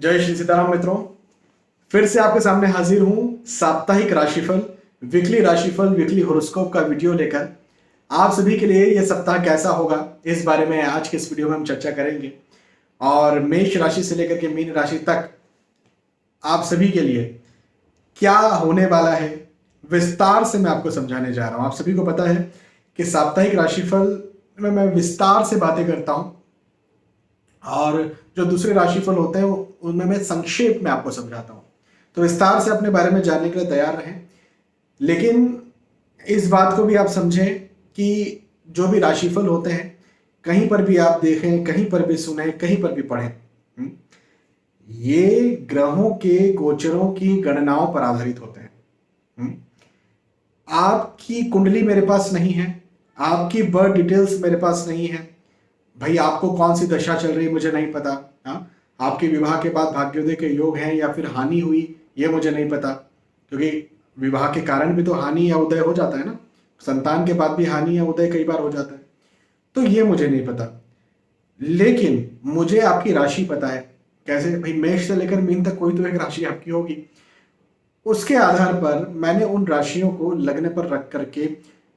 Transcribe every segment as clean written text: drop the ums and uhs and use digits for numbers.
जय श्री सीताराम मित्रों, फिर से आपके सामने हाजिर हूं साप्ताहिक राशिफल, वीकली राशिफल, वीकली होरोस्कोप का वीडियो लेकर। आप सभी के लिए यह सप्ताह कैसा होगा इस बारे में आज के इस वीडियो में हम चर्चा करेंगे। और मेष राशि से लेकर के मीन राशि तक आप सभी के लिए क्या होने वाला है विस्तार से मैं आपको समझाने जा रहा हूं। आप सभी को पता है कि साप्ताहिक राशिफल में मैं विस्तार से बातें करता हूं और जो दूसरे राशिफल होते हैं उनमें मैं संक्षेप में आपको समझाता हूं। तो विस्तार से अपने बारे में जानने के लिए तैयार रहें, लेकिन इस बात को भी आप समझें कि जो भी राशिफल होते हैं कहीं पर भी आप देखें, कहीं पर भी सुने, कहीं पर भी पढ़ें, ये ग्रहों के गोचरों की गणनाओं पर आधारित होते हैं। आपकी कुंडली मेरे पास नहीं है, आपकी बर्थ डिटेल्स मेरे पास नहीं है। भाई आपको कौन सी दशा चल रही है मुझे नहीं पता। आपके विवाह के बाद भाग्योदय के योग हैं या फिर हानि हुई ये मुझे नहीं पता, क्योंकि विवाह के कारण भी तो हानि या उदय हो जाता है ना। संतान के बाद भी हानि या उदय कई बार हो जाता है, तो ये मुझे नहीं पता। लेकिन मुझे आपकी राशि पता है। कैसे भाई? मेष से लेकर मीन तक कोई तो एक राशि आपकी होगी। उसके आधार पर मैंने उन राशियों को लग्न पर रख करके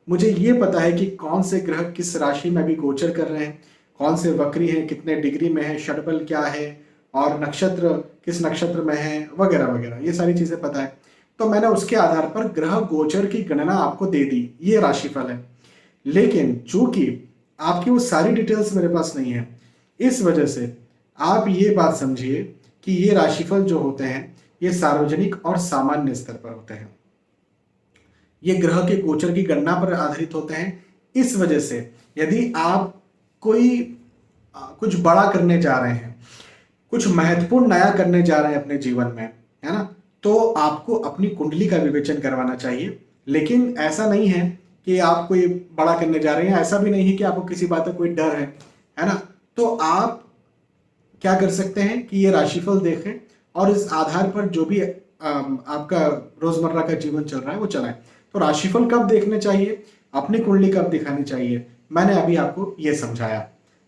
मुझे ये पता है कि कौन से ग्रह किस राशि में भी गोचर कर रहे हैं, कौन से वक्री हैं, कितने डिग्री में है, षटबल क्या है और नक्षत्र किस नक्षत्र में है, वगैरह वगैरह, ये सारी चीजें पता है। तो मैंने उसके आधार पर ग्रह गोचर की गणना आपको दे दी, ये राशिफल है। लेकिन चूंकि आपकी वो सारी डिटेल्स मेरे पास नहीं है, इस वजह से आप ये बात समझिए कि ये राशिफल जो होते हैं ये सार्वजनिक और सामान्य स्तर पर होते हैं। ये ग्रह के गोचर की गणना पर आधारित होते हैं। इस वजह से यदि आप कोई कुछ बड़ा करने जा रहे हैं, कुछ महत्वपूर्ण नया करने जा रहे हैं अपने जीवन में, है ना, तो आपको अपनी कुंडली का विवेचन करवाना चाहिए। लेकिन ऐसा नहीं है कि आप कोई बड़ा करने जा रहे हैं, ऐसा भी नहीं है कि आपको किसी बात का कोई डर है ना। तो आप क्या कर सकते हैं कि ये राशिफल देखें और इस आधार पर जो भी आपका रोजमर्रा का जीवन चल रहा है वो चलाएं। तो राशिफल कब देखने चाहिए, अपनी कुंडली कब दिखानी चाहिए, मैंने अभी आपको ये समझाया।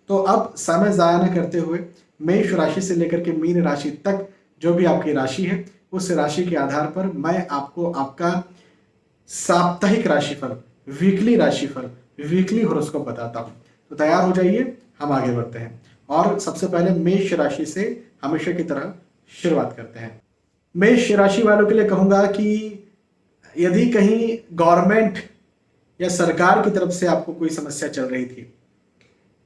तो अब समय जाया न करते हुए मेष राशि से लेकर के मीन राशि तक जो भी आपकी राशि है उस राशि के आधार पर मैं आपको आपका साप्ताहिक राशिफल, वीकली राशिफल, वीकली होरोस्कोप बताता हूं। तो तैयार हो जाइए, हम आगे बढ़ते हैं। और सबसे पहले मेष राशि से हमेशा की तरह शुरुआत करते हैं। मेष राशि वालों के लिए कहूंगा कि यदि कहीं गवर्नमेंट या सरकार की तरफ से आपको कोई समस्या चल रही थी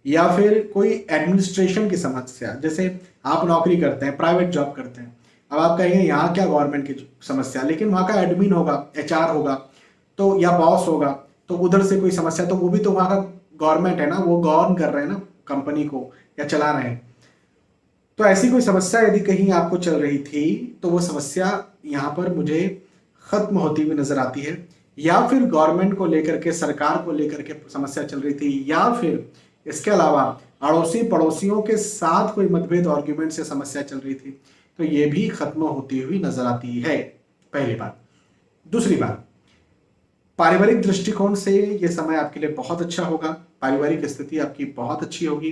या फिर कोई एडमिनिस्ट्रेशन की समस्या, जैसे आप नौकरी करते हैं, प्राइवेट जॉब करते हैं, अब आप कहेंगे यहाँ क्या गवर्नमेंट की समस्या, लेकिन वहाँ का एडमिन होगा, एचआर होगा तो, या बॉस होगा, तो उधर से कोई समस्या, तो वो भी तो वहाँ का गवर्नमेंट है ना, वो गवर्न कर रहे हैं ना कंपनी को या चला रहे हैं। तो ऐसी कोई समस्या यदि कहीं आपको चल रही थी तो वो समस्या यहाँ पर मुझे खत्म होती हुई नजर आती है। या फिर गवर्नमेंट को लेकर के, सरकार को लेकर के समस्या चल रही थी, या फिर इसके अलावा अड़ोसी पड़ोसियों के साथ कोई मतभेद, आर्ग्यूमेंट से समस्या चल रही थी, तो ये भी खत्म होती हुई नजर आती है, पहली बात। दूसरी बात, पारिवारिक दृष्टिकोण से ये समय आपके लिए बहुत अच्छा होगा। पारिवारिक स्थिति आपकी बहुत अच्छी होगी,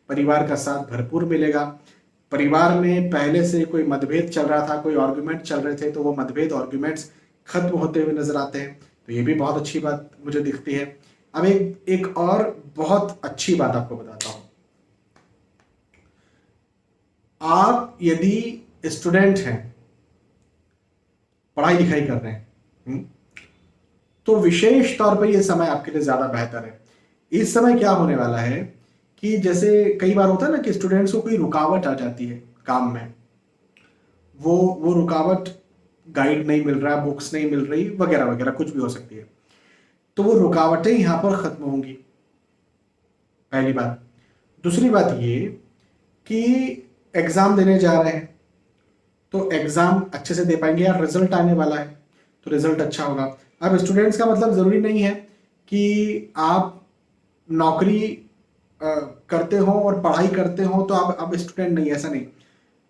परिवार का साथ भरपूर मिलेगा। परिवार में पहले से कोई मतभेद चल रहा था, कोई आर्ग्यूमेंट चल रहे थे, तो वो मतभेद आर्ग्यूमेंट्स खत्म होते हुए नजर आते हैं, तो ये भी बहुत अच्छी बात मुझे दिखती है। अब एक और बहुत अच्छी बात आपको बताता हूं। आप यदि स्टूडेंट हैं, पढ़ाई लिखाई कर रहे हैं, तो विशेष तौर पर यह समय आपके लिए ज्यादा बेहतर है। इस समय क्या होने वाला है कि जैसे कई बार होता है ना कि स्टूडेंट्स को कोई रुकावट आ जाती है काम में, वो रुकावट गाइड नहीं मिल रहा, बुक्स नहीं मिल रही, वगैरह वगैरह, कुछ भी हो सकती है, तो वो रुकावटें यहां पर खत्म होंगी, पहली बात। दूसरी बात ये कि एग्जाम देने जा रहे हैं तो एग्जाम अच्छे से दे पाएंगे, या रिजल्ट आने वाला है तो रिजल्ट अच्छा होगा। अब स्टूडेंट्स का मतलब जरूरी नहीं है कि आप नौकरी करते हो और पढ़ाई करते हो तो आप अब स्टूडेंट नहीं, ऐसा नहीं।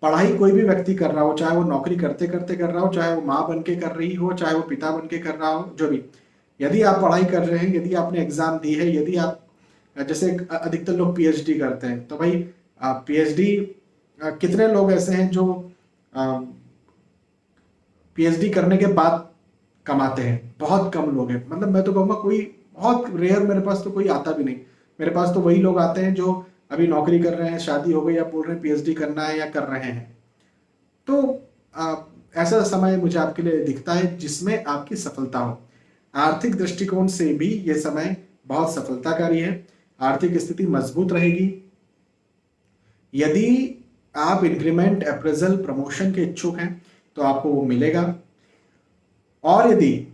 पढ़ाई कोई भी व्यक्ति कर रहा हो, चाहे वो नौकरी करते करते कर रहा हो, चाहे वो माँ बन के कर रही हो, चाहे वो पिता बन के कर रहा हो, जो भी, यदि आप पढ़ाई कर रहे हैं, यदि आपने एग्जाम दी है, यदि आप, जैसे अधिकतर लोग पीएचडी करते हैं, तो भाई पीएचडी कितने लोग ऐसे हैं जो पीएचडी करने के बाद कमाते हैं। बहुत कम लोग हैं, मतलब मैं तो कहूँगा कोई बहुत रेयर, मेरे पास तो कोई आता भी नहीं। मेरे पास तो वही लोग आते हैं जो अभी नौकरी कर रहे हैं, शादी हो गई, या बोल रहे हैं पीएचडी करना है या कर रहे हैं। तो ऐसा समय मुझे आपके लिए दिखता है जिसमें आपकी सफलता हो। आर्थिक दृष्टिकोण से भी ये समय बहुत सफलताकारी है। आर्थिक स्थिति मजबूत रहेगी। यदि आप इंक्रीमेंट, अप्रेजल, प्रमोशन के इच्छुक हैं तो आपको वो मिलेगा। और यदि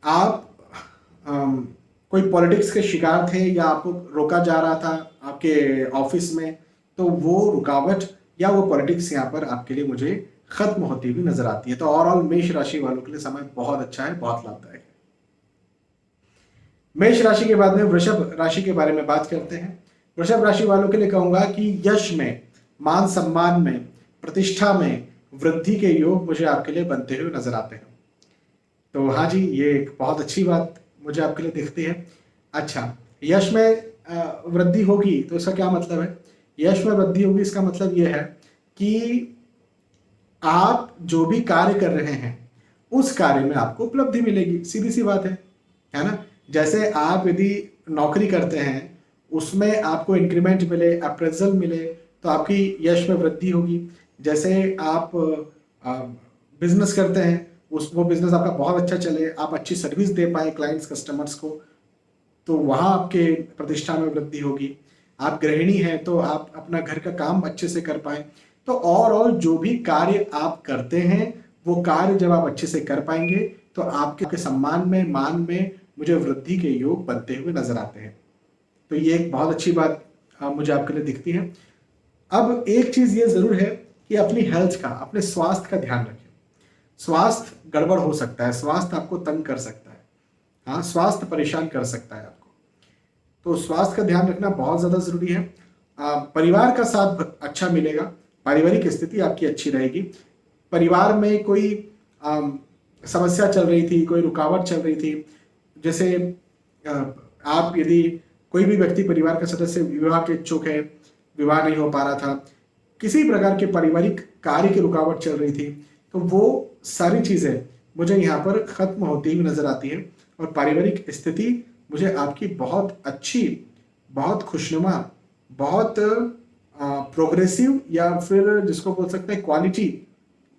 आप कोई पॉलिटिक्स के शिकार थे या आपको रोका जा रहा था आपके ऑफिस में, तो वो रुकावट या वो पॉलिटिक्स यहाँ पर आपके लिए मुझे खत्म होती हुई नजर आती है। तो ओवरऑल मेष राशि वालों के लिए समय बहुत अच्छा है, बहुत लाभदायक है। मेष राशि के बाद में वृषभ राशि के बारे में बात करते हैं। वृषभ राशि वालों के लिए कहूंगा कि यश में, मान सम्मान में, प्रतिष्ठा में वृद्धि के योग मुझे आपके लिए बनते हुए नजर आते हैं। तो हाँ जी, ये एक बहुत अच्छी बात मुझे आपके लिए दिखती है। अच्छा, यश में वृद्धि होगी तो इसका क्या मतलब है? यश में वृद्धि होगी इसका मतलब ये है कि आप जो भी कार्य कर रहे हैं उस कार्य में आपको उपलब्धि मिलेगी। सीधी सी बात है ना? जैसे आप यदि नौकरी करते हैं, उसमें आपको इंक्रीमेंट मिले, अप्रेजल मिले, तो आपकी यश में वृद्धि होगी। जैसे आप बिजनेस करते हैं, वो बिजनेस आपका बहुत अच्छा चले, आप अच्छी सर्विस दे पाए क्लाइंट्स, कस्टमर्स को, तो वहाँ आपके प्रतिष्ठा में वृद्धि होगी। आप गृहिणी हैं तो आप अपना घर का काम अच्छे से कर पाए। तो ओवरऑल जो भी कार्य आप करते हैं, वो कार्य जब आप अच्छे से कर पाएंगे तो आपके सम्मान में, मान में मुझे वृद्धि के योग बनते हुए नजर आते हैं। तो ये एक बहुत अच्छी बात मुझे आपके लिए दिखती है। अब एक चीज ये जरूर है कि अपनी हेल्थ का, अपने स्वास्थ्य का ध्यान रखें। स्वास्थ्य गड़बड़ हो सकता है, स्वास्थ्य आपको तंग कर सकता है, हाँ, स्वास्थ्य परेशान कर सकता है आपको। तो स्वास्थ्य का ध्यान रखना बहुत ज़्यादा ज़रूरी है। परिवार का साथ अच्छा मिलेगा, पारिवारिक स्थिति आपकी अच्छी रहेगी। परिवार में कोई समस्या चल रही थी, कोई रुकावट चल रही थी, जैसे आप यदि कोई भी व्यक्ति, परिवार का सदस्य विवाह के इच्छुक है, विवाह नहीं हो पा रहा था, किसी प्रकार के पारिवारिक कार्य की रुकावट चल रही थी, तो वो सारी चीज़ें मुझे यहाँ पर खत्म होती हुई नजर आती है। और पारिवारिक स्थिति मुझे आपकी बहुत अच्छी, बहुत खुशनुमा, बहुत प्रोग्रेसिव, या फिर जिसको बोल सकते हैं क्वालिटी,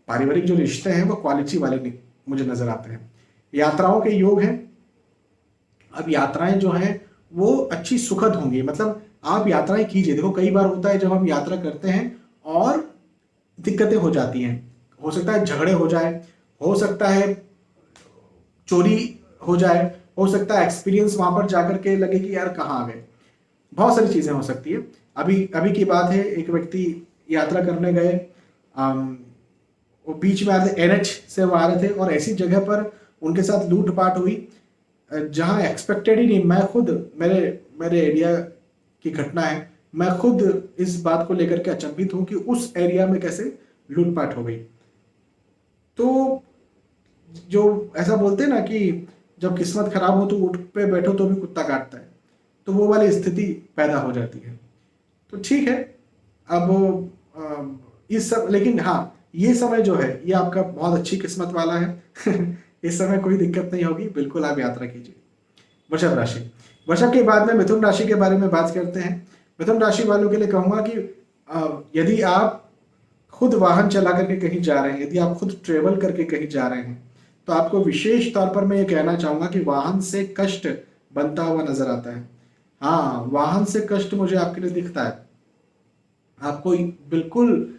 पारिवारिक जो रिश्ते हैं वो क्वालिटी वाले मुझे नजर आते हैं। यात्राओं के योग हैं। अब यात्राएं जो हैं वो अच्छी सुखद होंगी, मतलब आप यात्राएं कीजिए। देखो, कई बार होता है जब हम यात्रा करते हैं और दिक्कतें हो जाती हैं, हो सकता है झगड़े हो जाए, हो सकता है चोरी हो जाए, हो सकता है एक्सपीरियंस वहां पर जाकर के लगे कि यार कहाँ आ गए, बहुत सारी चीजें हो सकती है। अभी की बात है, एक व्यक्ति यात्रा करने गए, वो बीच में आ रहे थे, एनएच से वो आ रहे थे, और ऐसी जगह पर उनके साथ लूटपाट हुई जहां एक्सपेक्टेड ही नहीं। मैं खुद, मेरे एरिया की घटना है, मैं खुद इस बात को लेकर के अचंभित हूं कि उस एरिया में कैसे लूटपाट हो गई। तो जो ऐसा बोलते हैं ना कि जब किस्मत खराब हो तो ऊँट पे बैठो तो भी कुत्ता काटता है, तो वो वाली स्थिति पैदा हो जाती है। तो ठीक है, अब इस सब, लेकिन हाँ, ये समय जो है ये आपका बहुत अच्छी किस्मत वाला है। इस समय कोई दिक्कत नहीं होगी, बिल्कुल आप यात्रा कीजिए। वृषभ राशि, वृषभ के बाद में मिथुन राशि के बारे में बात करते हैं। मिथुन राशि वालों के लिए कहूंगा कि यदि आप खुद वाहन चला करके कहीं जा रहे हैं, यदि आप खुद ट्रेवल करके कहीं जा रहे हैं, तो आपको विशेष तौर पर मैं ये कहना चाहूंगा कि वाहन से कष्ट बनता हुआ नजर आता है। हाँ, वाहन से कष्ट मुझे आपके लिए दिखता है। आपको बिल्कुल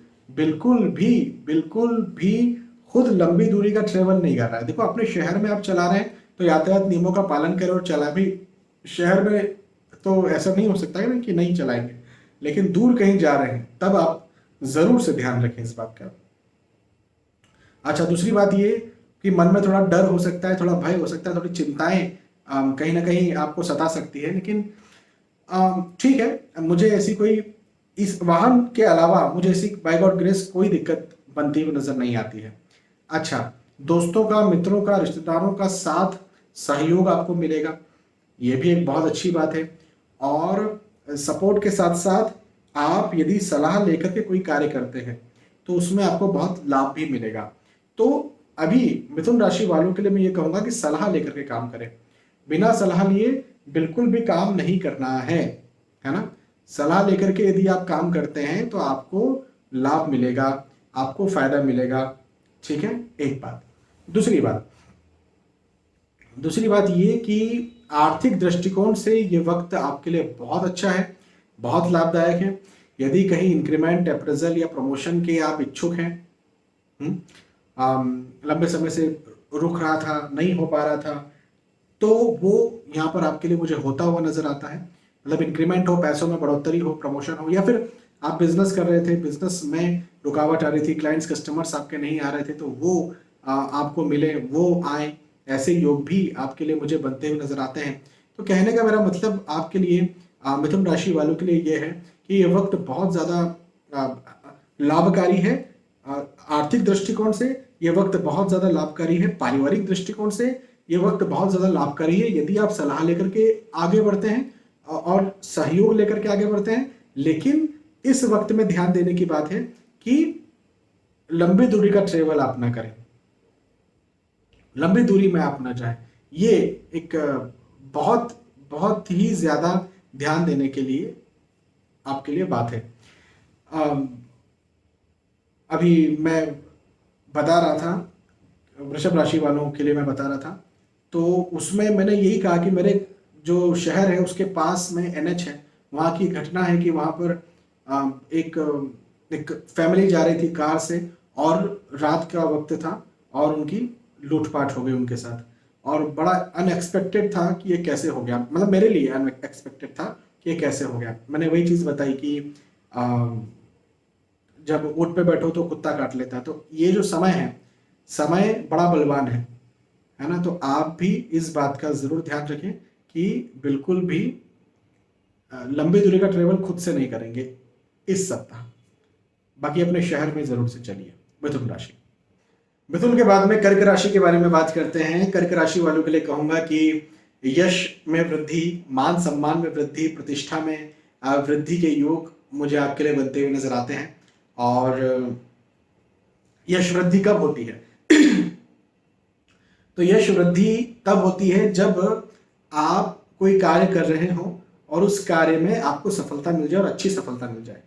भी खुद लंबी दूरी का ट्रेवल नहीं कर रहा है। देखो, अपने शहर में आप चला रहे हैं तो यातायात नियमों का पालन करें और चला भी। शहर में तो ऐसा नहीं हो सकता है कि नहीं चलाएंगे, लेकिन दूर कहीं जा रहे हैं तब आप जरूर से ध्यान रखें इस बात का। अच्छा, दूसरी बात ये कि मन में थोड़ा डर हो सकता है, थोड़ा भय हो सकता है, थोड़ी चिंताएं कहीं ना कहीं आपको सता सकती है, लेकिन ठीक है, मुझे ऐसी कोई, इस वाहन के अलावा मुझे ऐसी बाय गॉड ग्रेस कोई दिक्कत बनती हुई नजर नहीं आती है। अच्छा, दोस्तों का, मित्रों का, रिश्तेदारों का साथ सहयोग आपको मिलेगा, ये भी एक बहुत अच्छी बात है। और सपोर्ट के साथ साथ आप यदि सलाह लेकर के कोई कार्य करते हैं तो उसमें आपको बहुत लाभ भी मिलेगा। तो अभी मिथुन राशि वालों के लिए मैं ये कहूंगा कि सलाह लेकर के काम करें। बिना सलाह लिए बिल्कुल भी काम नहीं करना है ना। सलाह लेकर के यदि आप काम करते हैं तो आपको लाभ मिलेगा, आपको फायदा मिलेगा। ठीक है, एक बात। दूसरी बात ये कि आर्थिक दृष्टिकोण से ये वक्त आपके लिए बहुत अच्छा है, बहुत लाभदायक है। यदि कहीं इंक्रीमेंट, अप्रेजल या प्रमोशन के आप इच्छुक हैं, लंबे समय से रुक रहा था, नहीं हो पा रहा था, तो वो यहाँ पर आपके लिए मुझे होता हुआ नजर आता है। मतलब इंक्रीमेंट हो, पैसों में बढ़ोतरी हो, प्रमोशन हो, या फिर आप बिजनेस कर रहे थे, बिजनेस में रुकावट आ रही थी, क्लाइंट्स कस्टमर्स आपके नहीं आ रहे थे, तो वो आपको मिले, वो आए, ऐसे योग भी आपके लिए मुझे बनते हुए नजर आते हैं। तो कहने का मेरा मतलब आपके लिए, मिथुन राशि वालों के लिए ये है कि ये वक्त बहुत ज़्यादा लाभकारी है। आर्थिक दृष्टिकोण से ये वक्त बहुत ज़्यादा लाभकारी है, पारिवारिक दृष्टिकोण से ये वक्त बहुत ज़्यादा लाभकारी है यदि आप सलाह लेकर के आगे बढ़ते हैं और सहयोग लेकर के आगे बढ़ते हैं। लेकिन इस वक्त में ध्यान देने की बात है कि लंबी दूरी का ट्रेवल आप ना करें, लंबी दूरी में आप ना जाएं। ये एक बहुत बहुत ही ज़्यादा ध्यान देने के लिए आपके लिए बात है। अभी मैं बता रहा था, वृषभ राशि वालों के लिए मैं बता रहा था, तो उसमें मैंने यही कहा कि मेरे जो शहर है उसके पास में एनएच है। वहाँ की घटना है कि वहाँ पर एक फैमिली जा रही थी कार से, और रात का वक्त था और उनकी लूटपाट हो गई उनके साथ। और बड़ा अनएक्सपेक्टेड था कि ये कैसे हो गया, मतलब मेरे लिए अनएक्सपेक्टेड था कि ये कैसे हो गया। मैंने वही चीज़ बताई कि जब ऊँट पे बैठो तो कुत्ता काट लेता है। तो ये जो समय है, समय बड़ा बलवान है ना। तो आप भी इस बात का ज़रूर ध्यान रखें कि बिल्कुल भी लंबी दूरी का ट्रेवल खुद से नहीं करेंगे इस सप्ताह। बाकी अपने शहर में ज़रूर से चलिए। मिथुन राशि, मिथुन के बाद में कर्क राशि के बारे में बात करते हैं। कर्क राशि वालों के लिए कहूँगा कि यश में वृद्धि, मान सम्मान में वृद्धि, प्रतिष्ठा में वृद्धि के योग मुझे आपके लिए बनते हुए नजर आते हैं। और यश वृद्धि कब होती है? तो यश वृद्धि तब होती है जब आप कोई कार्य कर रहे हो और उस कार्य में आपको सफलता मिल जाए, और अच्छी सफलता मिल जाए,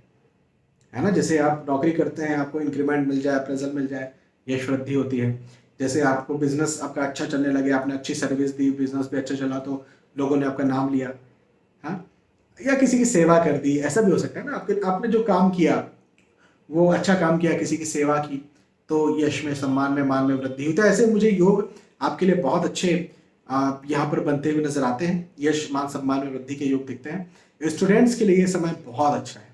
है ना। जैसे आप नौकरी करते हैं, आपको इंक्रीमेंट मिल जाए, अप्रेजल मिल जाए, यश वृद्धि होती है। जैसे आपको बिजनेस आपका अच्छा चलने लगे, आपने अच्छी सर्विस दी, बिजनेस भी अच्छा चला तो लोगों ने आपका नाम लिया, हाँ, या किसी की सेवा कर दी, ऐसा भी हो सकता है ना। आपने जो काम किया वो अच्छा काम किया, किसी की सेवा की, तो यश में, सम्मान में, मान में वृद्धि हुई। तो ऐसे मुझे योग आपके लिए बहुत अच्छे यहाँ पर बनते हुए नजर आते हैं। यश, मान, सम्मान में वृद्धि के योग दिखते हैं। स्टूडेंट्स के लिए ये समय बहुत अच्छा है।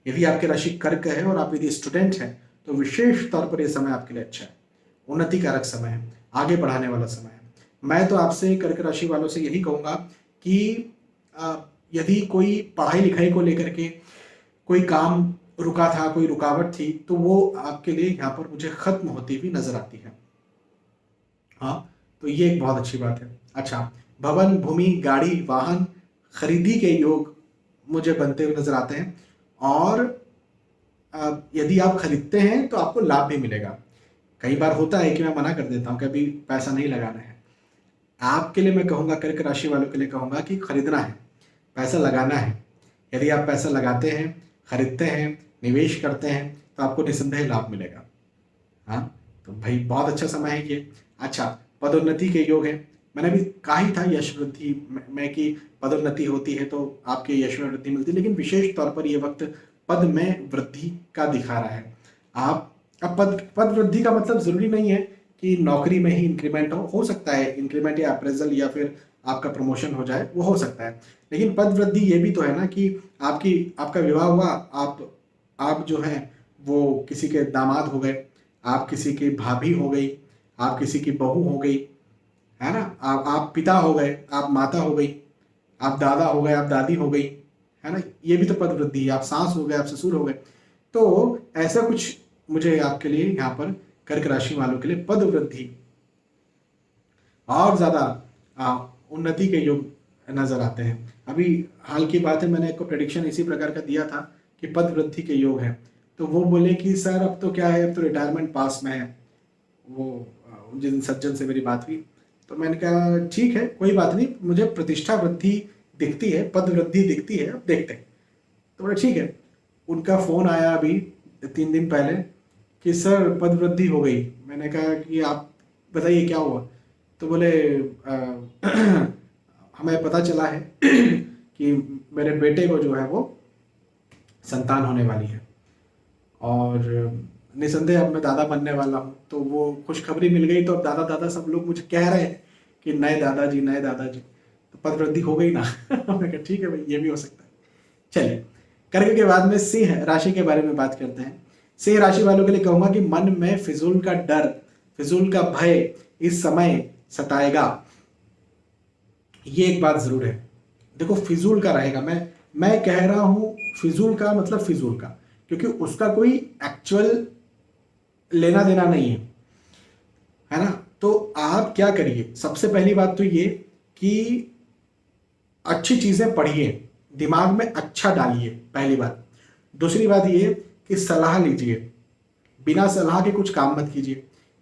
यदि आपकी राशि कर्क है और आप यदि स्टूडेंट हैं तो विशेष तौर पर यह समय आपके लिए अच्छा है, उन्नति कारक समय है, आगे बढ़ाने वाला समय है। मैं तो आपसे कर्क राशि वालों से यही कहूँगा कि यदि कोई पढ़ाई लिखाई को लेकर के कोई काम रुका था, कोई रुकावट थी, तो वो आपके लिए यहाँ पर मुझे खत्म होती हुई नजर आती है। हाँ, तो ये एक बहुत अच्छी बात है। अच्छा, भवन, भूमि, गाड़ी, वाहन खरीदी के योग मुझे बनते हुए नजर आते हैं। और यदि आप खरीदते हैं तो आपको लाभ भी मिलेगा। कई बार होता है कि मैं मना कर देता हूँ कि अभी पैसा नहीं लगाना है। आपके लिए मैं कहूँगा, कर्क राशि वालों के लिए कहूँगा कि खरीदना है, पैसा लगाना है। यदि आप पैसा लगाते हैं, खरीदते हैं, निवेश करते हैं, तो आपको निसंदेह लाभ मिलेगा। हाँ, तो भाई बहुत अच्छा समय है ये। अच्छा, पदोन्नति के योग है। मैंने भी कहा ही था यश वृद्धि में कि पदोन्नति होती है तो आपके यश में वृद्धि मिलती है, लेकिन विशेष तौर पर ये वक्त पद में वृद्धि का दिखा रहा है। आप अब पद वृद्धि का मतलब जरूरी नहीं है कि नौकरी में ही इंक्रीमेंट हो सकता है इंक्रीमेंट या अप्रेजल या फिर आपका प्रमोशन हो जाए, वो हो सकता है। लेकिन पद वृद्धि ये भी तो है ना कि आपका विवाह हुआ, आप जो है वो किसी के दामाद हो गए, आप किसी की भाभी हो गई, आप किसी की बहू हो गई, है ना। आप पिता हो गए, आप माता हो गई, आप दादा हो गए, आप दादी हो गई, है ना। ये भी तो पद वृद्धि है। आप सास हो गए, आप ससुर हो गए। तो ऐसा कुछ मुझे आपके लिए यहाँ पर कर्क राशि वालों के लिए पद वृद्धि और ज़्यादा उन्नति के योग नजर आते हैं। अभी हाल की बात है, मैंने आपको प्रेडिक्शन इसी प्रकार का दिया था कि पद वृद्धि के योग है। तो वो बोले कि सर अब तो क्या है, अब तो रिटायरमेंट पास में है। वो जिन सज्जन से मेरी बात हुई, तो मैंने कहा ठीक है, कोई बात नहीं, मुझे प्रतिष्ठा वृद्धि दिखती है, पद वृद्धि दिखती है, अब देखते हैं। तो बोले ठीक है। उनका फ़ोन आया अभी 3 दिन पहले कि सर पद वृद्धि हो गई। मैंने कहा कि आप बताइए क्या हुआ। तो बोले हमें पता चला है कि मेरे बेटे को जो है वो संतान होने वाली है, और निसंदेह अब मैं दादा बनने वाला हूँ। तो वो खुशखबरी मिल गई, तो अब दादा दादा सब लोग मुझे कह रहे हैं कि नए दादाजी, नए दादाजी। तो पद वृद्धि हो गई ना। मैंने कहा ठीक है भाई, ये भी हो सकता है। चलिए, कर्क के बाद में सिंह राशि के बारे में बात करते हैं। सिंह राशि वालों के लिए कहूंगा कि मन में फिजूल का डर, फिजूल का भय इस समय सताएगा। ये एक बात जरूर है। देखो, फिजूल का रहेगा, मैं कह रहा हूं फिजूल का मतलब फिजूल का, क्योंकि उसका कोई एक्चुअल लेना देना नहीं है ना। तो आप क्या करिए, सबसे पहली बात तो ये कि अच्छी चीजें पढ़िए, दिमाग में अच्छा डालिए, पहली बात। दूसरी बात ये कि सलाह लीजिए, बिना सलाह के कुछ काम मत कीजिए।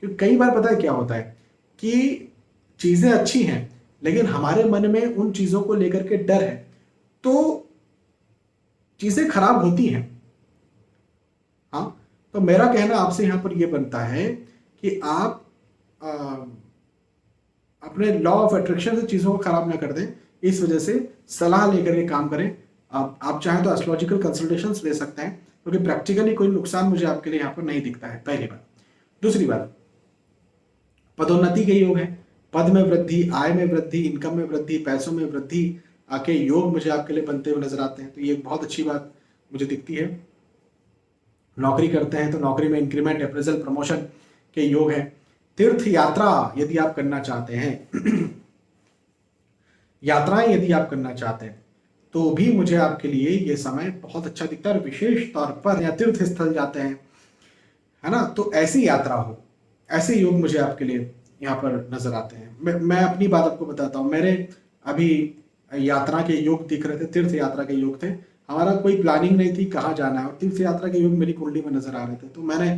क्योंकि कई बार पता है क्या होता है कि चीजें अच्छी हैं, लेकिन हमारे मन में उन चीजों को लेकर के डर है, तो चीजें खराब होती हैं। हाँ, तो मेरा कहना आपसे यहां पर यह बनता है कि आप अपने लॉ ऑफ अट्रैक्शन से चीजों को खराब ना कर दें। इस वजह से सलाह लेकर के काम करें। आप चाहें तो एस्ट्रोलॉजिकल कंसल्टेशंस ले सकते हैं, क्योंकि प्रैक्टिकली कोई नुकसान मुझे आपके लिए यहाँ पर नहीं दिखता है, पहली बात। दूसरी बात, पदोन्नति के योग है, पद में वृद्धि, आय में वृद्धि, इनकम में वृद्धि, पैसों में वृद्धि आके योग मुझे आपके लिए बनते हुए नजर आते हैं। तो ये एक बहुत अच्छी बात मुझे दिखती है। नौकरी करते हैं तो नौकरी में इंक्रीमेंट, अप्रेजल, प्रमोशन के योग है। तीर्थ यात्रा यदि आप करना चाहते हैं यात्राएं यदि आप करना चाहते हैं, तो भी मुझे आपके लिए ये समय बहुत अच्छा दिखता है। और विशेष तौर पर या तीर्थ स्थल जाते हैं, है ना, तो ऐसी यात्रा हो, ऐसे योग मुझे आपके लिए यहाँ पर नजर आते हैं। मैं अपनी बात आपको बताता हूँ। मेरे अभी यात्रा के योग दिख रहे थे, तीर्थ यात्रा के योग थे। हमारा कोई प्लानिंग नहीं थी कहाँ जाना है, और तीर्थ यात्रा के योग मेरी कुंडली में नजर आ रहे थे। तो मैंने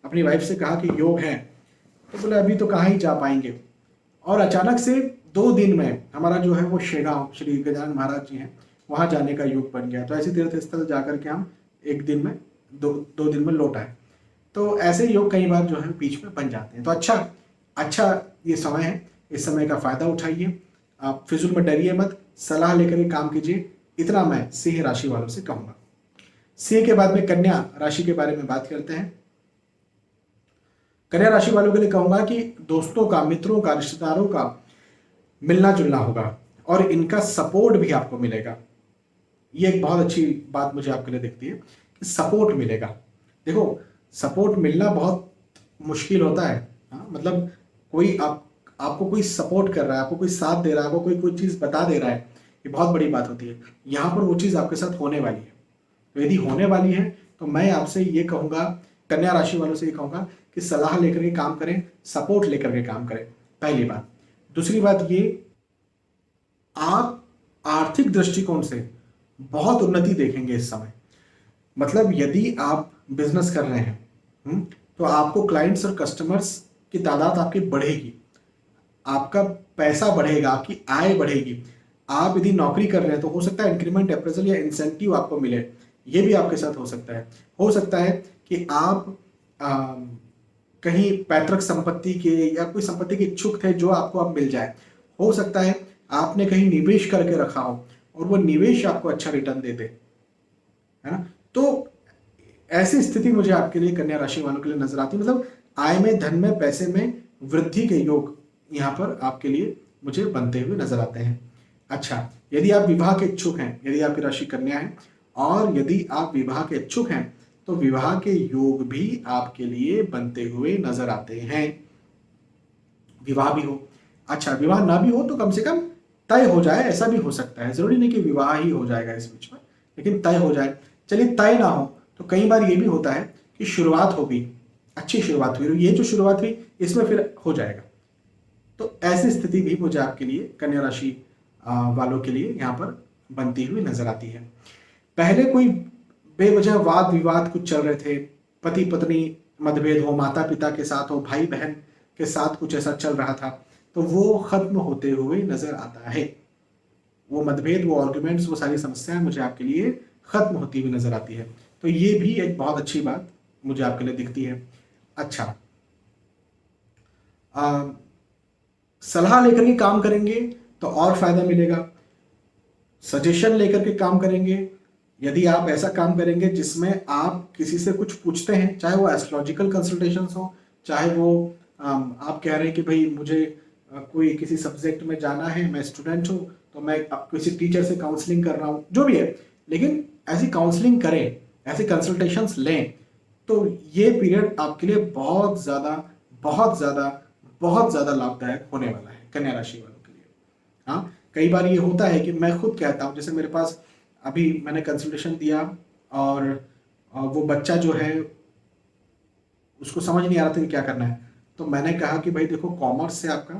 अपनी वाइफ से कहा कि योग है, तो बोले अभी तो कहाँ ही जा पाएंगे। और अचानक से 2 दिन में हमारा जो है वो शेगांव, श्री गजानन महाराज जी हैं, वहाँ जाने का योग बन गया। तो ऐसे तीर्थ स्थल जाकर के हम 1 दिन में, दो दिन में लौट आए। तो ऐसे योग कई बार जो है बीच में बन जाते हैं। तो अच्छा ये समय है, इस समय का फायदा उठाइए, आप फिजूल में डरिए मत, सलाह लेकर के काम कीजिए। इतना मैं सिंह राशि वालों से कहूंगा। सिंह के बाद में कन्या राशि के बारे में बात करते हैं। कन्या राशि वालों के लिए कहूंगा कि दोस्तों का, मित्रों का, रिश्तेदारों का मिलना जुलना होगा, और इनका सपोर्ट भी आपको मिलेगा। ये एक बहुत अच्छी बात मुझे आपके लिए दिखती है कि सपोर्ट मिलेगा। देखो, सपोर्ट मिलना बहुत मुश्किल होता है। हाँ, मतलब कोई आपको कोई सपोर्ट कर रहा है, आपको कोई साथ दे रहा है, आपको कोई चीज़ बता दे रहा है, ये बहुत बड़ी बात होती है। यहाँ पर वो चीज़ आपके साथ होने वाली है। तो यदि होने वाली है तो मैं आपसे ये कहूँगा, कन्या राशि वालों से ये कहूँगा कि सलाह लेकर के काम करें, सपोर्ट लेकर के काम करें, पहली बात। दूसरी बात ये, आप आर्थिक दृष्टिकोण से बहुत उन्नति देखेंगे इस समय। मतलब यदि आप बिजनेस कर रहे हैं, तो आपको क्लाइंट्स और कस्टमर्स की तादाद आपकी बढ़ेगी, आपका पैसा बढ़ेगा, आपकी आय बढ़ेगी। आप यदि नौकरी कर रहे हैं तो हो सकता है इंक्रीमेंट, अप्रेजल या इंसेंटिव आपको मिले, ये भी आपके साथ हो सकता है। हो सकता है कि आप कहीं पैतृक संपत्ति के या कोई संपत्ति के इच्छुक थे जो आपको अब मिल जाए। हो सकता है आपने कहीं निवेश करके रखा हो और वो निवेश आपको अच्छा रिटर्न दे दे, है ना। तो ऐसी स्थिति मुझे आपके लिए कन्या राशि वालों के लिए नजर आती है। मतलब आय में, धन में, पैसे में वृद्धि के योग यहाँ पर आपके लिए मुझे बनते हुए नजर आते हैं। अच्छा, यदि आप विवाह के इच्छुक हैं, यदि आपकी राशि कन्या है और यदि आप विवाह के इच्छुक हैं, तो विवाह के योग भी आपके लिए बनते हुए नजर आते हैं। विवाह भी हो, अच्छा विवाह ना भी हो तो कम से कम तय हो जाए, ऐसा भी हो सकता है। जरूरी नहीं कि विवाह ही हो जाएगा इस बीच में, लेकिन तय हो जाए। चलिए, तय ना हो तो कई बार ये भी होता है कि शुरुआत हो गई, अच्छी शुरुआत हुई, ये जो शुरुआत हुई इसमें फिर हो जाएगा। तो ऐसी स्थिति भी मुझे आपके लिए, कन्या राशि वालों के लिए यहाँ पर बनती हुई नजर आती है। पहले कोई बेवजह वाद विवाद कुछ चल रहे थे, पति पत्नी मतभेद हो, माता पिता के साथ हो, भाई बहन के साथ कुछ ऐसा चल रहा था, तो वो खत्म होते हुए नजर आता है। वो मतभेद, वो आर्ग्यूमेंट्स, वो सारी समस्याएं मुझे आपके लिए खत्म होती हुई नजर आती है। तो ये भी एक बहुत अच्छी बात मुझे आपके लिए दिखती है। अच्छा, सलाह लेकर के काम करेंगे तो और फायदा मिलेगा। सजेशन लेकर के काम करेंगे, यदि आप ऐसा काम करेंगे जिसमें आप किसी से कुछ पूछते हैं, चाहे वो एस्ट्रोलॉजिकल कंसल्टेशंस हो, चाहे वो आप कह रहे हैं कि भाई मुझे कोई किसी सब्जेक्ट में जाना है, मैं स्टूडेंट हूँ तो मैं किसी टीचर से काउंसलिंग कर रहा हूँ, जो भी है, लेकिन ऐसी काउंसलिंग करें, ऐसी कंसल्टेशंस लें, तो ये पीरियड आपके लिए बहुत ज़्यादा बहुत ज़्यादा बहुत ज़्यादा लाभदायक होने वाला है कन्या राशि वालों के लिए। हाँ, कई बार ये होता है कि मैं खुद कहता हूँ, जैसे मेरे पास अभी मैंने कंसल्टेशन दिया और वो बच्चा जो है उसको समझ नहीं आ रहा था कि क्या करना है, तो मैंने कहा कि भाई देखो, कॉमर्स से आपका,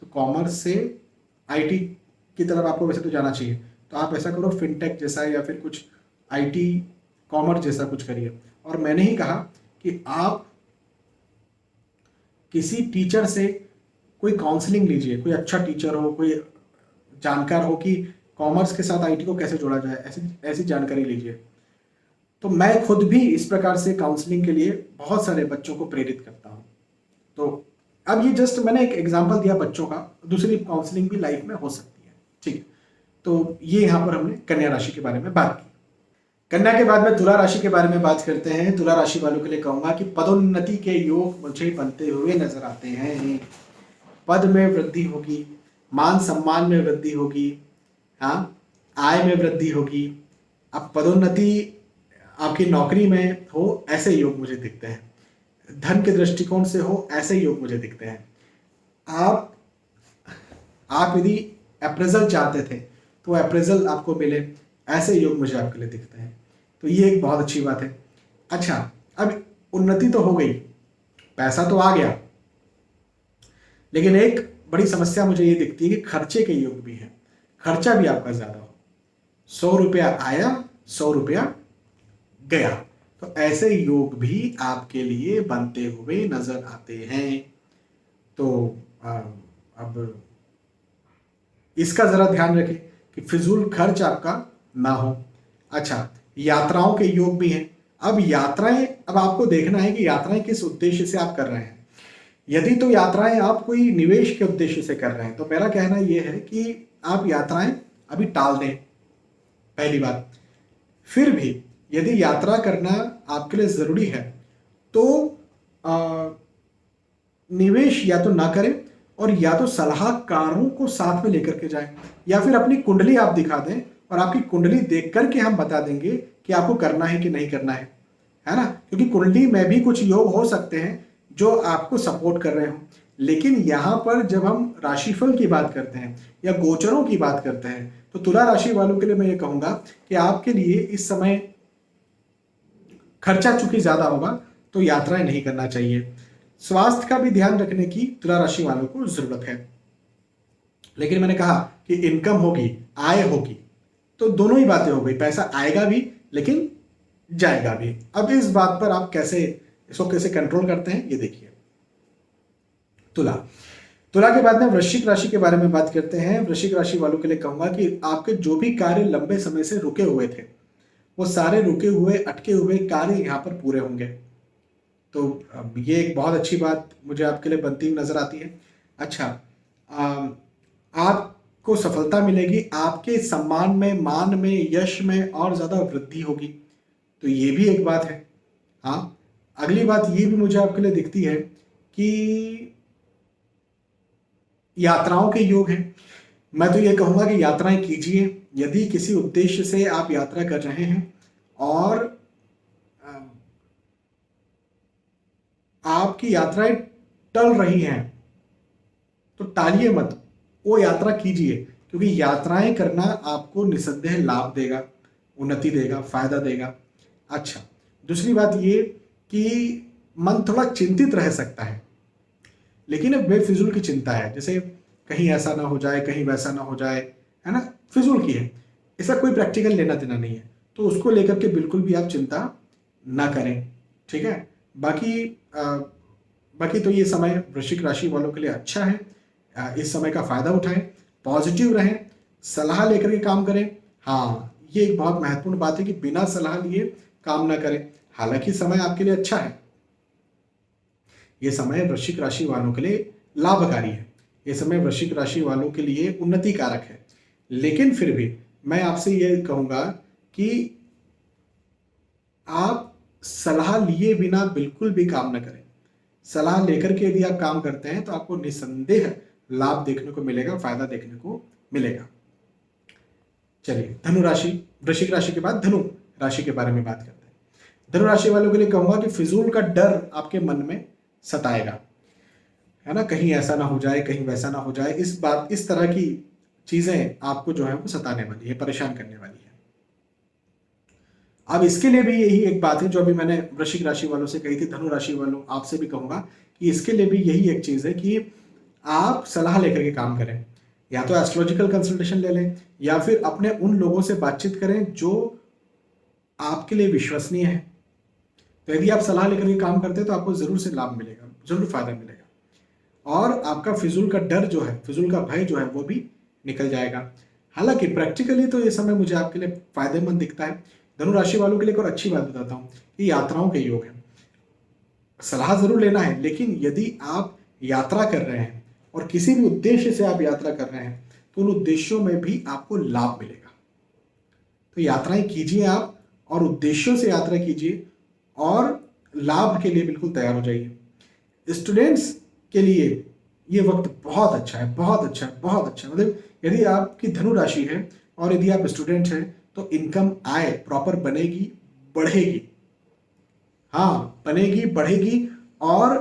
तो कॉमर्स से आईटी की तरफ आपको वैसे तो जाना चाहिए, तो आप ऐसा करो फिनटेक जैसा या फिर कुछ आईटी कॉमर्स जैसा कुछ करिए। और मैंने ही कहा कि आप किसी टीचर से कोई काउंसलिंग लीजिए, कोई अच्छा टीचर हो, कोई जानकार हो कि कॉमर्स के साथ आईटी को कैसे जोड़ा जाए, ऐसी ऐसी जानकारी लीजिए। तो मैं खुद भी इस प्रकार से काउंसलिंग के लिए बहुत सारे बच्चों को प्रेरित करता हूँ। तो अब ये जस्ट मैंने एक एग्जांपल दिया बच्चों का, दूसरी काउंसलिंग भी लाइफ में हो सकती है, ठीक। तो ये यहाँ पर हमने कन्या राशि के बारे में बात की। कन्या के बाद में तुला राशि के बारे में बात करते हैं। तुला राशि वालों के लिए कहूंगा कि पदोन्नति के योग मुझे बनते हुए नजर आते हैं। पद में वृद्धि होगी, मान सम्मान में वृद्धि होगी, हाँ, आय में वृद्धि होगी। अब पदोन्नति आपकी नौकरी में हो, ऐसे योग मुझे दिखते हैं। धन के दृष्टिकोण से हो, ऐसे योग मुझे दिखते हैं। आप यदि अप्रेजल चाहते थे तो अप्रेजल आपको मिले, ऐसे योग मुझे आपके लिए दिखते हैं। तो ये एक बहुत अच्छी बात है। अच्छा, अब उन्नति तो हो गई, पैसा तो आ गया, लेकिन एक बड़ी समस्या मुझे ये दिखती है कि खर्चे के योग भी हैं। खर्चा भी आपका ज्यादा हो, 100 रुपया आया 100 रुपया गया, तो ऐसे योग भी आपके लिए बनते हुए नजर आते हैं। तो अब इसका जरा ध्यान रखें कि फिजूल खर्च आपका ना हो। अच्छा, यात्राओं के योग भी हैं। अब यात्राएं, अब आपको देखना है कि यात्राएं किस उद्देश्य से आप कर रहे हैं। यदि तो यात्राएं आप कोई निवेश के उद्देश्य से कर रहे हैं, तो मेरा कहना यह है कि आप यात्राएं अभी टाल दें, पहली बात। फिर भी यदि यात्रा करना आपके लिए जरूरी है तो निवेश या तो ना करें, और या तो सलाहकारों को साथ में लेकर के जाएं, या फिर अपनी कुंडली आप दिखा दें और आपकी कुंडली देख करके हम बता देंगे कि आपको करना है कि नहीं करना है ना। क्योंकि कुंडली में भी कुछ योग हो सकते हैं जो आपको सपोर्ट कर रहे हो, लेकिन यहां पर जब हम राशिफल की बात करते हैं या गोचरों की बात करते हैं, तो तुला राशि वालों के लिए मैं ये कहूंगा कि आपके लिए इस समय खर्चा चूंकि ज्यादा होगा, तो यात्राएं नहीं करना चाहिए। स्वास्थ्य का भी ध्यान रखने की तुला राशि वालों को जरूरत है। लेकिन मैंने कहा कि इनकम होगी, आय होगी, तो दोनों ही बातें हो गई, पैसा आएगा भी लेकिन जाएगा भी। अब इस बात पर आप कैसे इसको कैसे कंट्रोल करते हैं, ये देखिए। तुला के बाद में वृश्चिक राशि के बारे में बात करते हैं। वृश्चिक राशि वालों के लिए कहूंगा कि आपके जो भी कार्य लंबे समय से रुके हुए थे, वो सारे रुके हुए अटके हुए कार्य यहाँ पर पूरे होंगे। तो ये एक बहुत अच्छी बात मुझे आपके लिए बनती हुई नजर आती है। अच्छा, आपको सफलता मिलेगी, आपके सम्मान में, मान में, यश में और ज्यादा वृद्धि होगी, तो ये भी एक बात है। हाँ, अगली बात ये भी मुझे आपके लिए दिखती है कि यात्राओं के योग हैं। मैं तो ये कहूंगा कि यात्राएं कीजिए, यदि किसी उद्देश्य से आप यात्रा कर रहे हैं और आपकी यात्राएं टल रही हैं, तो टालिए मत, वो यात्रा कीजिए, क्योंकि यात्राएं करना आपको निस्संदेह लाभ देगा, उन्नति देगा, फायदा देगा। अच्छा, दूसरी बात ये कि मन थोड़ा चिंतित रह सकता है, लेकिन अब बेफिजूल की चिंता है, जैसे कहीं ऐसा ना हो जाए, कहीं वैसा ना हो जाए, है ना, फिजूल की है, इसका कोई प्रैक्टिकल लेना देना नहीं है, तो उसको लेकर के बिल्कुल भी आप चिंता ना करें। ठीक है। बाकी तो ये समय वृश्चिक राशि वालों के लिए अच्छा है। इस समय का फायदा उठाएं, पॉजिटिव रहें, सलाह लेकर के काम करें। हाँ, ये एक बहुत महत्वपूर्ण बात है कि बिना सलाह लिए काम ना करें। हालांकि समय आपके लिए अच्छा है, ये समय वृश्चिक राशि वालों के लिए लाभकारी है, ये समय वृश्चिक राशि वालों के लिए उन्नति कारक है। लेकिन फिर भी मैं आपसे ये कहूंगा कि आप सलाह लिए बिना बिल्कुल भी काम न करें। सलाह लेकर के यदि आप काम करते हैं तो आपको निसंदेह लाभ देखने को मिलेगा, फायदा देखने को मिलेगा। चलिए, धनु राशि, वृश्चिक राशि के बाद धनु राशि के बारे में बात करते हैं। धनु राशि वालों के लिए कहूंगा कि फिजूल का डर आपके मन में सताएगा, है ना, कहीं ऐसा ना हो जाए, कहीं वैसा ना हो जाए। इस तरह की चीजें आपको जो है वो सताने वाली है, परेशान करने वाली है। अब इसके लिए भी यही एक बात है जो अभी मैंने वृश्चिक राशि वालों से कही थी, धनु राशि वालों आपसे भी कहूंगा कि इसके लिए भी यही एक चीज है कि आप सलाह लेकर के काम करें। या तो एस्ट्रोलॉजिकल कंसल्टेशन ले लें या फिर अपने उन लोगों से बातचीत करें जो आपके लिए विश्वसनीय है। तो यदि आप सलाह लेकर के काम करते हैं तो आपको जरूर से लाभ मिलेगा, जरूर फायदा मिलेगा और आपका फिजूल का डर जो है, फिजूल का भय जो है वो भी निकल जाएगा। हालांकि प्रैक्टिकली तो ये समय मुझे आपके लिए फायदेमंद दिखता है। धनु राशि वालों के लिए एक और अच्छी बात बताता हूँ कि यात्राओं के योग है। सलाह जरूर लेना है, लेकिन यदि आप यात्रा कर रहे हैं और किसी भी उद्देश्य से आप यात्रा कर रहे हैं तो उन उद्देश्यों में भी आपको लाभ मिलेगा। तो यात्राएं कीजिए आप और उद्देश्यों से यात्रा कीजिए और लाभ के लिए बिल्कुल तैयार हो जाइए। स्टूडेंट्स के लिए ये वक्त बहुत अच्छा है, बहुत अच्छा है, बहुत अच्छा। मतलब यदि आपकी धनु राशि है और यदि आप स्टूडेंट हैं तो इनकम आय प्रॉपर बनेगी, बढ़ेगी। हाँ, बनेगी, बढ़ेगी और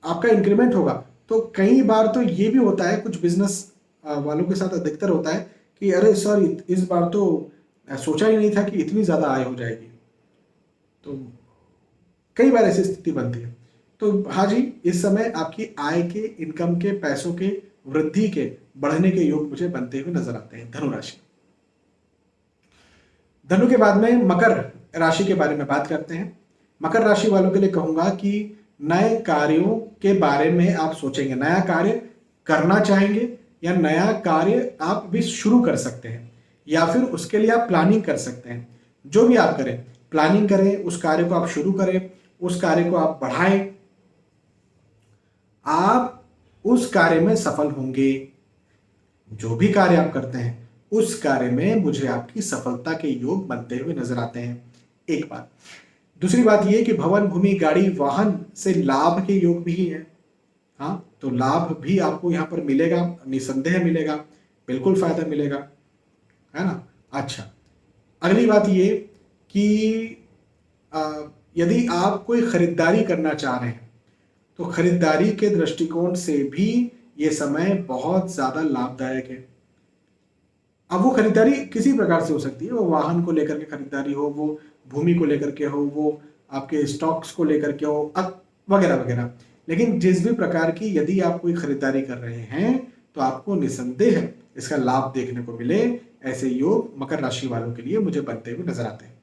आपका इंक्रीमेंट होगा। तो कई बार तो ये भी होता है, कुछ बिजनेस वालों के साथ अधिकतर होता है कि अरे सर इस बार तो सोचा ही नहीं था कि इतनी ज़्यादा आय हो जाएगी। तो कई बार ऐसी स्थिति बनती है। तो हाँ जी, इस समय आपकी आय के, इनकम के, पैसों के वृद्धि के, बढ़ने के योग मुझे बनते हुए नजर आते हैं। धनु राशि, धनु के बाद में मकर राशि के बारे में बात करते हैं। मकर राशि वालों के लिए कहूंगा कि नए कार्यों के बारे में आप सोचेंगे, नया कार्य करना चाहेंगे या नया कार्य आप भी शुरू कर सकते हैं या फिर उसके लिए आप प्लानिंग कर सकते हैं। जो भी आप करें, प्लानिंग करें, उस कार्य को आप शुरू करें, उस कार्य को आप बढ़ाएं, आप उस कार्य में सफल होंगे। जो भी कार्य आप करते हैं उस कार्य में मुझे आपकी सफलता के योग बनते हुए नजर आते हैं। एक बात। दूसरी बात यह कि भवन, भूमि, गाड़ी, वाहन से लाभ के योग भी है। हाँ, तो लाभ भी आपको यहां पर मिलेगा, निसंदेह मिलेगा, बिल्कुल फायदा मिलेगा, है ना। अच्छा, अगली बात ये कि यदि आप कोई खरीदारी करना चाह रहे हैं तो खरीदारी के दृष्टिकोण से भी ये समय बहुत ज्यादा लाभदायक है। अब वो खरीदारी किसी प्रकार से हो सकती है, वो वाहन को लेकर के खरीदारी हो, वो भूमि को लेकर के हो, वो आपके स्टॉक्स को लेकर के हो, वगैरह वगैरह। लेकिन जिस भी प्रकार की यदि आप कोई खरीदारी कर रहे हैं तो आपको निसंदेह इसका लाभ देखने को मिले। ऐसे योग मकर राशि वालों के लिए मुझे बनते हुए नजर आते हैं।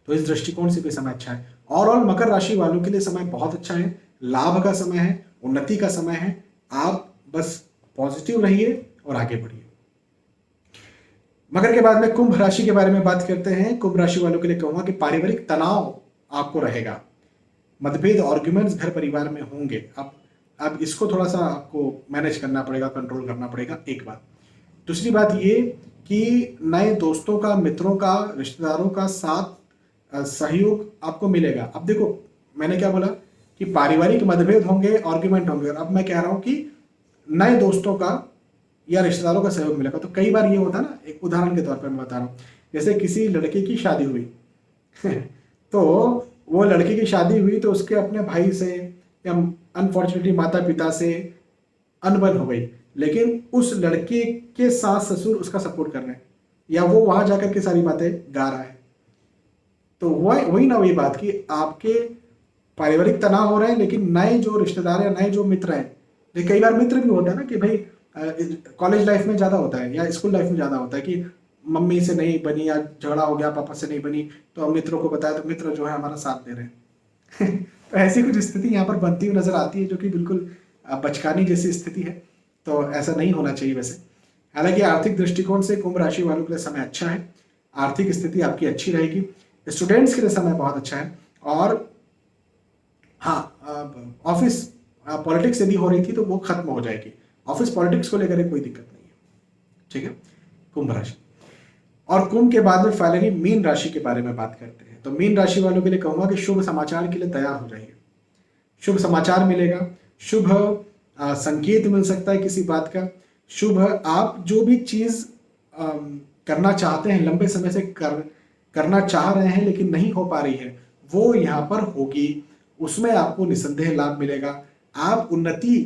तो इस दृष्टिकोण से भी समय अच्छा है। ओवरऑल मकर राशि वालों के लिए समय बहुत अच्छा है, लाभ का समय है, उन्नति का समय है। आप बस पॉजिटिव रहिए और आगे बढ़िए। मकर के बाद में कुंभ राशि के बारे में बात करते हैं। कुंभ राशि वालों के लिए कहूंगा कि पारिवारिक तनाव आपको रहेगा, मतभेद, आर्ग्यूमेंट्स घर परिवार में होंगे। अब इसको थोड़ा सा आपको मैनेज करना पड़ेगा, कंट्रोल करना पड़ेगा, एक बात। दूसरी बात ये कि नए दोस्तों का, मित्रों का, रिश्तेदारों का साथ सहयोग आपको मिलेगा। अब देखो, मैंने क्या बोला कि पारिवारिक मतभेद होंगे, आर्ग्यूमेंट होंगे, और अब मैं कह रहा हूं कि नए दोस्तों का या रिश्तेदारों का सहयोग मिलेगा। तो कई बार ये होता है ना, एक उदाहरण के तौर पर मैं बता रहा हूँ, जैसे किसी लड़के की शादी हुई तो वो लड़की की शादी हुई तो उसके अपने भाई से या अनफॉर्चुनेटली माता पिता से अनबन हो गई, लेकिन उस लड़के के सास ससुर उसका सपोर्ट कर रहे हैं या वो वहां जाकर के सारी बातें गा रहा है। तो वही ना, वही बात कि आपके पारिवारिक तनाव हो रहे हैं, लेकिन नए जो रिश्तेदार हैं, नए जो मित्र हैं, कई बार मित्र भी होता है ना कि भाई कॉलेज लाइफ में ज़्यादा होता है या स्कूल लाइफ में ज़्यादा होता है कि मम्मी से नहीं बनी या झगड़ा हो गया, पापा से नहीं बनी, तो हम मित्रों को बताया तो मित्र जो है हमारा साथ दे रहे हैं। तो ऐसी कुछ स्थिति यहाँ पर बनती हुई नजर आती है, जो कि बिल्कुल बचकानी जैसी स्थिति है। तो ऐसा नहीं होना चाहिए वैसे। हालांकि आर्थिक दृष्टिकोण से कुंभ राशि वालों के लिए समय अच्छा है, आर्थिक स्थिति आपकी अच्छी रहेगी। स्टूडेंट्स के लिए समय बहुत अच्छा है। और हाँ, ऑफिस पॉलिटिक्स यदि हो रही थी तो वो खत्म हो जाएगी। ऑफिस पॉलिटिक्स को लेकर कोई दिक्कत नहीं है, ठीक है। कुंभ राशि। और कुंभ के बाद में फाइनली मीन राशि के बारे में बात करते हैं। तो मीन राशि वालों के लिए कहूंगा कि शुभ समाचार के लिए तैयार हो जाइए। शुभ समाचार मिलेगा, शुभ संकेत मिल सकता है किसी बात का, शुभ आप जो भी चीज करना चाहते हैं, लंबे समय से करना चाह रहे हैं लेकिन नहीं हो पा रही है, वो यहाँ पर होगी। उसमें आपको निसंदेह लाभ मिलेगा, आप उन्नति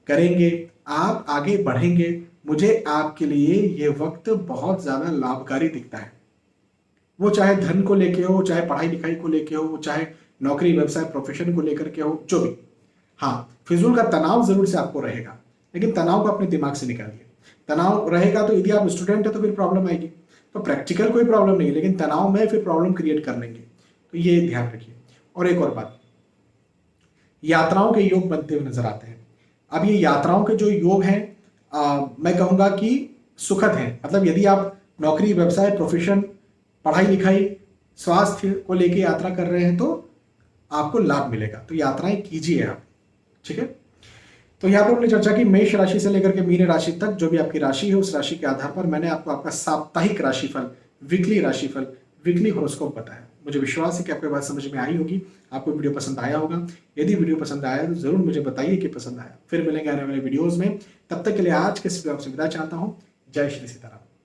करेंगे, आप आगे बढ़ेंगे। मुझे आपके लिए ये वक्त बहुत ज्यादा लाभकारी दिखता है। वो चाहे धन को लेके हो, चाहे पढ़ाई लिखाई को लेके हो, चाहे नौकरी व्यवसाय प्रोफेशन को लेकर के हो, जो भी। हाँ, फिजूल का तनाव जरूर से आपको रहेगा, लेकिन तनाव को अपने दिमाग से निकालिए। तनाव रहेगा तो यदि आप स्टूडेंट है तो फिर प्रॉब्लम आएगी। तो प्रैक्टिकल कोई प्रॉब्लम नहीं, लेकिन तनाव में फिर प्रॉब्लम क्रिएट कर लेंगे, तो ये ध्यान रखिए। और एक और बात, यात्राओं के योग बनते हुए नजर आते हैं। अब ये यात्राओं के जो योग हैं, मैं कहूंगा कि सुखद हैं। मतलब यदि आप नौकरी व्यवसाय प्रोफेशन पढ़ाई लिखाई स्वास्थ्य को लेके यात्रा कर रहे हैं तो आपको लाभ मिलेगा, तो यात्राएं कीजिए आप, ठीक है। तो यहाँ पर हमने चर्चा की मेष राशि से लेकर के मीन राशि तक, जो भी आपकी राशि है उस राशि के आधार पर मैंने आपको आपका साप्ताहिक राशिफल, राशिफल, वीकली हॉरोस्कोप बताया। मुझे विश्वास है कि आपको बात समझ में आई होगी, आपको वीडियो पसंद आया होगा। यदि वीडियो पसंद आया तो जरूर मुझे बताइए कि पसंद आया। फिर मिलेंगे आने वाले वीडियोस में, तब तक के लिए आज के इस वीडियो से विदा चाहता हूँ। जय श्री सीताराम।